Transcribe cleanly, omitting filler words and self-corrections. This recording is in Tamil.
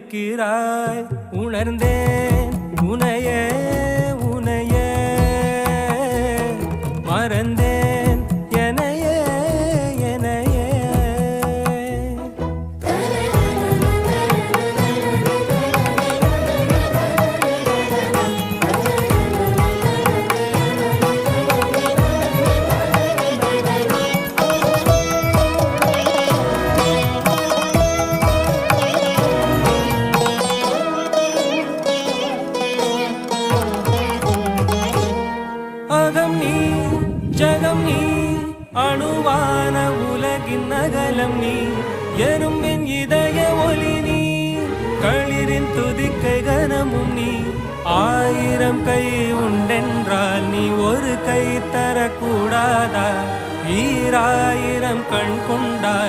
இருக்கிறாய். உணர்ந்தேன் உனையே உனையே, மறந்தேன் எனையே எனையே. அகம் நீ ஜகம் நீ, அணுவான உலகின் அகலம் நீ, எறும்பின் இதய ஒளி நீ, களிரின் துதிக்கை கனமும் நீ. 1000 கை உண்டென்றால் நீ ஒரு கை தரக்கூடாதா? 1000 கண் கொண்டாய்.